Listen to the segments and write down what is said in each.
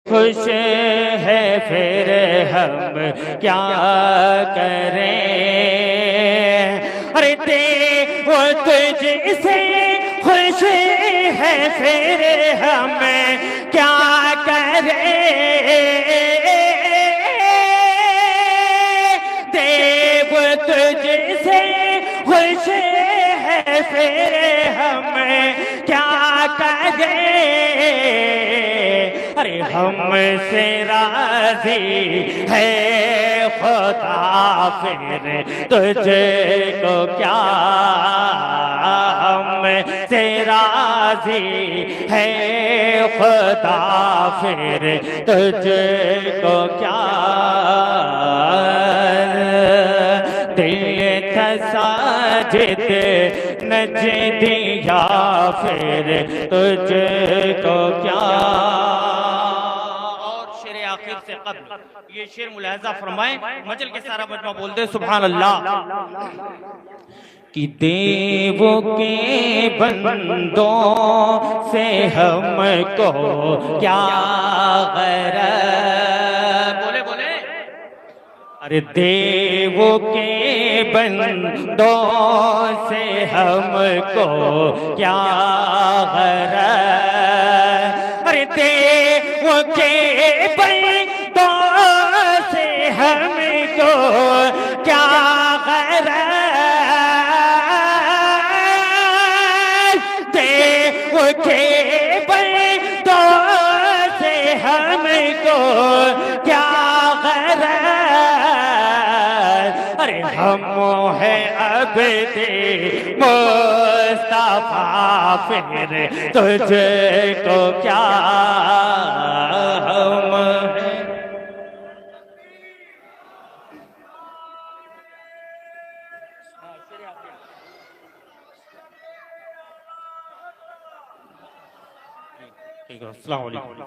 خوش ہے پھر ہم کیا کریں، ارے وہ تجھ سے خوش ہے پھر ہم کیا کریں، دیو تجھ سے خوش ہے پھر ہم کیا کریں، ارے ہم سے راضی ہے خدا پھر تجھ کو کیا، ہم سے راضی ہے خدا پھر تجھ کو کیا، دل تھا ساجد نجدی یا پھر تجھ کو کیا۔ اور شعر آخر سے قبل یہ شعر ملاحظہ فرمائیں، مجل کے سارا مجمع بول دے سبحان اللہ۔ کہ دیو کے بندوں سے ہم کو کیا غرض، بولے بولے، ارے دیو کے بندوں سے ہم کو کیا غرض، ارے دیو کے بندوں سے ہم کو کیا غرض، دیو کے بندوں سے ہم کو کیا غرض، ارے ہم ہیں عبد مصطفیٰ پھر تجھ کو کیا، ہم ہیں السلام علیکم۔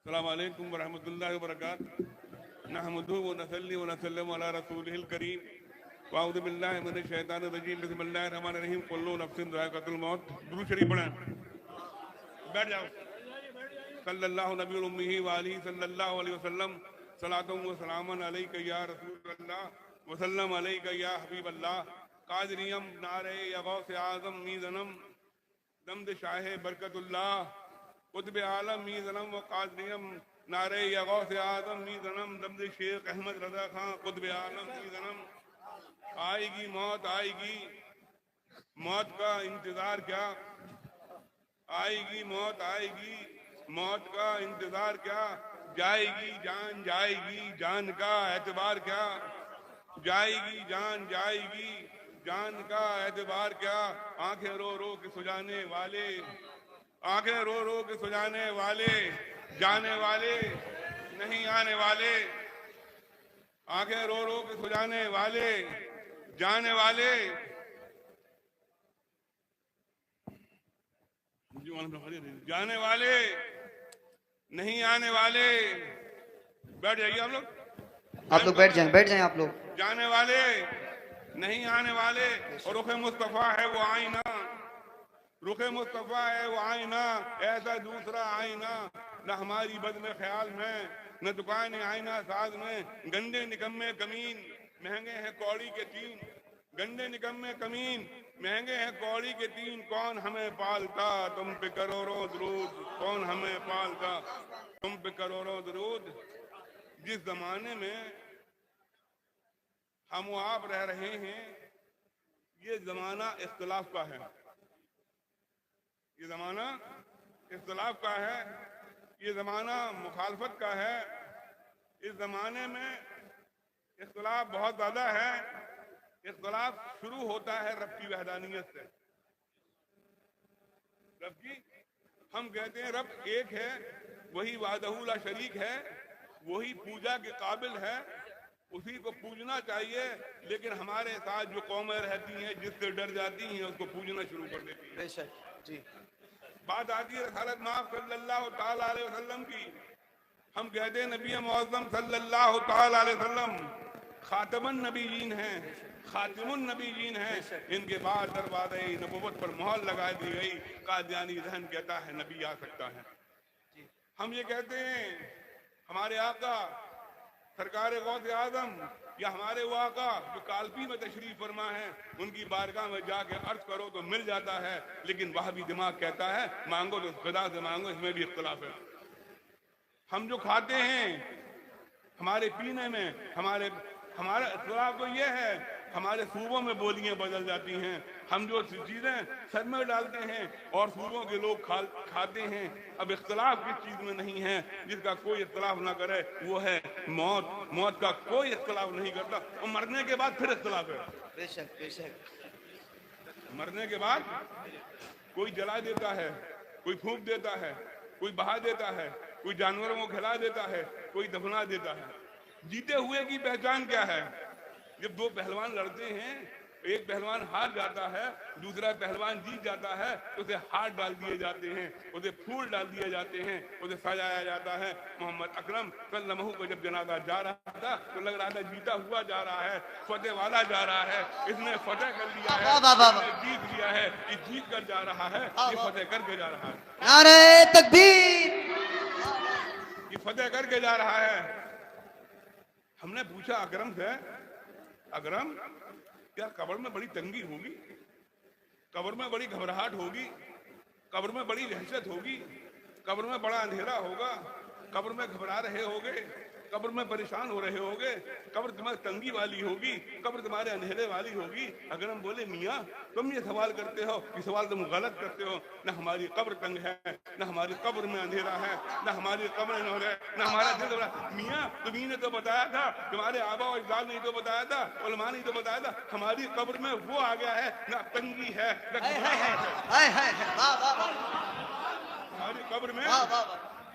السلام علیکم ورحمۃ اللہ وبرکاتہ، نحمدہ ونصلی ونسلم علی رسولہ الکریم، واعوذ باللہ من الشیطان الرجیم، بسم اللہ الرحمن الرحیم، کل نفس ذائقۃ الموت۔ درود شریف پڑھیں، بیٹھ جاؤ۔ صلی اللہ نبی الامہ وآلہ صلی اللہ علیہ وسلم، صلاۃ و سلام علیک یا رسول اللہ وسلم علیک یا حبیب اللہ، قادریم نعرہ یا غوث اعظم میزنم دمد شاہ برکت اللہ، قطب عالم میزنم و قادریم نعرہ یا غوث اعظم میزنم دمد شیخ احمد رضا خان قطب عالم میزنم۔ آئے گی موت، آئے گی موت کا انتظار کیا، آئے گی موت، آئے گی موت کا انتظار کیا، جائے گی جان، جائے گی جان کا اعتبار کیا، جائے گی جان، جائے گی جان کا اعتبار کیا، آنکھیں رو رو کے سجانے والے، آنکھیں رو رو کے سجانے والے، جانے والے نہیں آنے والے، آنکھیں رو رو کے سجانے والے، جانے والے جانے والے نہیں آنے والے۔ بیٹھ جائیے آپ لوگ، بیٹھ جائیں آپ لوگ، جانے والے نہیں آنے والے۔ اور رخ مصطفیٰ ہے وہ آئینہ، رخ مصطفیٰ ہے وہ آئینہ، ایسا دوسرا آئینہ نہ ہماری بد میں خیال میں، نہ دکان آئینہ ساز میں۔ گندے نکمے کمین مہنگے ہیں کوڑی کے تین، گندے نکمے کمین مہنگے ہیں کوڑی کے تین، کون ہمیں پالتا تم پہ کروڑوں درود، کون ہمیں پالتا تم پہ کروڑوں درود۔ جس زمانے میں ہم و آپ رہ رہے ہیں یہ زمانہ اختلاف کا ہے، یہ زمانہ اختلاف کا ہے، یہ زمانہ مخالفت کا ہے۔ اس زمانے میں اختلاف بہت زیادہ ہے۔ اختلاف شروع ہوتا ہے رب کی وحدانیت سے، رب کی، ہم کہتے ہیں رب ایک ہے، وہی وحدہ لا شریک ہے، وہی پوجا کے قابل ہے، اسی کو پوجنا چاہیے۔ لیکن ہمارے ساتھ جو قومیں رہتی ہیں جس سے ڈر جاتی ہیں اس کو پوجنا شروع کر دیتی ہیں۔ بے شک جی، بات آتی ہے رسالت مآب صلی اللہ تعالیٰ علیہ وسلم کی، ہم کہتے ہیں نبی معظم صلی اللہ تعالی علیہ وسلم خاتم النبیین ہیں، خاتم النبیین ہیں، ان کے بعد دروازہ نبوت پر مہر لگا دی گئی۔ قادیانی ذہن کہتا ہے نبی آ سکتا ہے۔ ہم یہ کہتے ہیں ہمارے آقا سرکار غوث اعظم یا ہمارے وہ آقا جو کالپی میں تشریف فرما ہے، ان کی بارگاہ میں جا کے عرض کرو تو مل جاتا ہے، لیکن وہابی دماغ کہتا ہے مانگو تو خدا سے مانگو، اس میں بھی اختلاف ہے۔ ہم جو کھاتے ہیں ہمارے پینے میں ہمارا اختلاف تو یہ ہے، ہمارے صوبوں میں بولیاں بدل جاتی ہیں، ہم جو چیزیں سر میں ڈالتے ہیں اور صوبوں کے لوگ کھاتے ہیں۔ اب اختلاف کس چیز میں نہیں ہے؟ جس کا کوئی اختلاف نہ کرے وہ ہے موت۔ موت کا کوئی اختلاف نہیں کرتا، اور مرنے کے بعد پھر اختلاف ہے۔ بے شک بے شک۔ مرنے کے بعد کوئی جلا دیتا ہے، کوئی پھونک دیتا ہے، کوئی بہا دیتا ہے، کوئی جانوروں کو کھلا دیتا ہے، کوئی دفنا دیتا ہے۔ جیتے ہوئے کی پہچان کیا ہے؟ جب دو پہلوان لڑتے ہیں، ایک پہلوان ہار جاتا ہے، دوسرا پہلوان جیت جاتا ہے، اسے ہاتھ ڈال دیے جاتے ہیں، اسے پھول ڈال دیے جاتے ہیں، اسے سجایا جاتا ہے۔ محمد اکرم صلی اللہ علیہ وسلم کو جب جنازہ جا رہا تھا تو لگ رہا تھا جیتا ہوا جا رہا ہے، فتح والا جا رہا ہے، اس نے فتح کر لیا ہے، اس نے جیت لیا ہے، یہ جیت کر جا رہا ہے، یہ فتح کر کے جا رہا ہے، نعرہ تکبیر۔ یہ فتح کر کے جا رہا ہے۔ ہم نے پوچھا اکرم سے، اکرم کیا قبر میں بڑی تنگی ہوگی؟ قبر میں بڑی گھبراہٹ ہوگی؟ قبر میں بڑی وحشت ہوگی؟ قبر میں بڑا اندھیرا ہوگا؟ قبر میں گھبرا رہے ہوگے؟ قبر میں پریشان ہو رہے ہوگے؟ قبر تمہاری تنگی والی ہوگی؟ قبر تمہارے اندھیرے والی ہوگی؟ اگر ہم بولے میاں تم یہ سوال کرتے ہو، یہ سوال تم غلط کرتے ہو، نہ ہماری قبر تنگ ہے، نہ ہماری قبر میں اندھیرا ہے، نہ ہماری قبر نہ ہمارا دل بڑا۔ میاں تمہیں نے تو بتایا تھا، تمہارے آبا و اجداد نے تو بتایا تھا، علماء نے تو بتایا تھا، ہماری قبر میں وہ آ گیا ہے، نہ تنگی ہے نہ گھبراہٹ ہے۔ ہماری قبر میں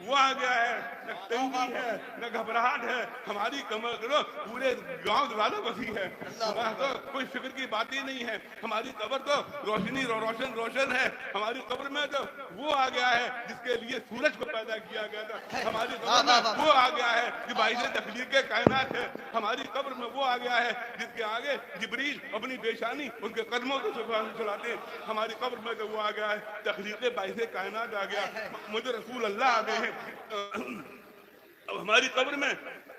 وہ آ گیا ہے، نہ تنگی ہے نہ گھبراہٹ ہے، ہماری قبر کرو پورے گاؤں والا وسیع ہے، ہمارا تو کوئی فکر کی بات ہی نہیں ہے، ہماری قبر تو روشنی روشن ہے، ہماری قبر میں تو وہ آ گیا ہے جس کے لیے سورج کو پیدا کیا گیا تھا، ہماری قبر میں وہ آ گیا ہے جو باعث تخلیق کائنات ہے، ہماری قبر میں وہ آ گیا ہے جس کے آگے جبریل اپنی پیشانی ان کے قدموں کو چلاتے ہیں، ہماری قبر میں تو وہ آ گیا ہے تخلیق باعث کائنات آ گیا، مجھے رسول اللہ آ گئے ہیں۔ اب ہماری قبر میں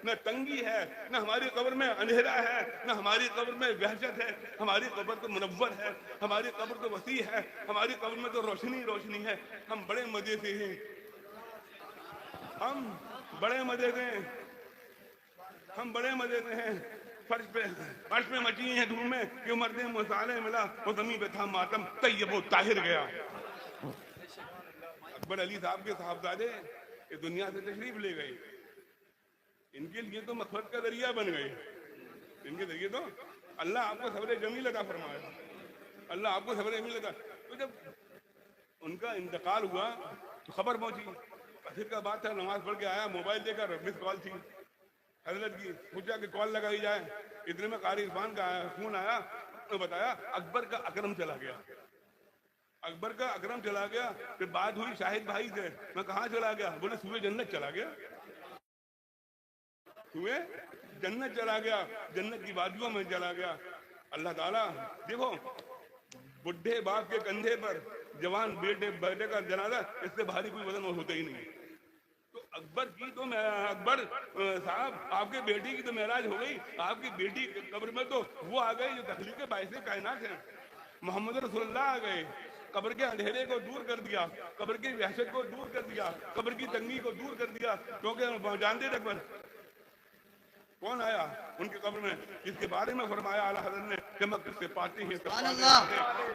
نہ تنگی ہے، نہ ہماری قبر میں اندھیرا ہے، نہ ہماری قبر میں وحشت ہے، ہماری قبر تو منور ہے، ہماری قبر تو وسیع ہے، ہماری قبر میں تو روشنی ہے۔ ہم بڑے مزے سے ہیں، ہم بڑے مزے سے ہیں، ہم بڑے مزے سے ہیں۔ فرش پہ مچی ہیں دھومیں کہ مرد مصالح ملا، وہ زمین پہ تھا ماتم طیب و طاہر گیا۔ اکبر علی صاحب کے صاحبزادے اس دنیا سے تشریف لے گئے، ان کے لیے تو مغفرت کا ذریعہ بن گئے، ان کے ذریعے تو اللہ آپ کو صبر جمیل عطا فرمایا، اللہ آپ کو صبر جمیل عطا۔ تو جب ان کا انتقال ہوا تو خبر پہنچی، پھر کا بات تھا، نماز پڑھ کے آیا، موبائل دے کر مس کال تھی حضرت کی، پوچھا کہ کال لگائی جائے، اتنے میں قاری عرفان کا فون آیا، انہوں نے بتایا اکبر کا اکرم چلا گیا، اکبر کا اکرم چلا گیا۔ پھر بات ہوئی شاہد بھائی سے، میں کہاں چلا گیا؟ بولے سوئے جنت چلا گیا، سوئے جنت چلا گیا، جنت کی وادیوں میں چلا گیا۔ اللہ تعالیٰ دیکھو، بڈھے باپ کے کندھے پر جوان بیٹے کا جنازہ اس سے بھاری کوئی وزن ہوتا ہی نہیں۔ تو اکبر کی تو اکبر صاحب آپ کے بیٹی کی تو معراج ہو گئی، آپ کی بیٹی قبر میں تو وہ آ گئی جو تخلیق باعث کائنات ہے، محمد رسول اللہ آ گئے، قبر کے اندھیرے کو دور کر دیا، قبر کی وحشت کو دور کر دیا، قبر کی تنگی کو دور کر دیا، کیونکہ جانتے تھے کون آیا ان کی قبر میں، جس کے بارے میں فرمایا اعلیٰ حضرت نے، چمک سے پاتے ہیں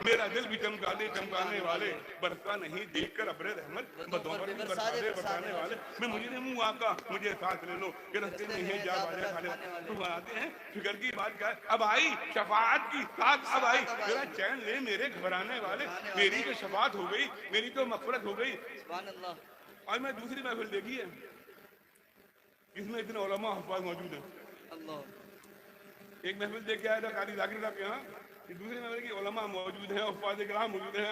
میرا دل بھی چمکا دے چمکانے والے، برسا نہیں دیکھ کر ابر رحمت بدوں پر بھی برسانے والے، میں مجھے نہیں منہ آقا مجھے ساتھ لے لو کہ رستے میں ہے جا والے کھالے تو بناتے ہیں۔ فکر کی بات کیا ہے، اب آئی شفاعت کی ساتھ، اب آئی ذرا چین لے میرے گھبرانے والے، میری جو شفاعت ہو گئی، میری تو مغفرت ہو گئی۔ اور میں دوسری محفل دیکھی ہے اس میں اتنے علماء حفاظ موجود ہیں، ایک محفل دیکھ کے آیا تھا قاری ذاکر صاحب کے یہاں، دوسری محفل کی علماء موجود ہیں، حفاظ کرام موجود ہیں،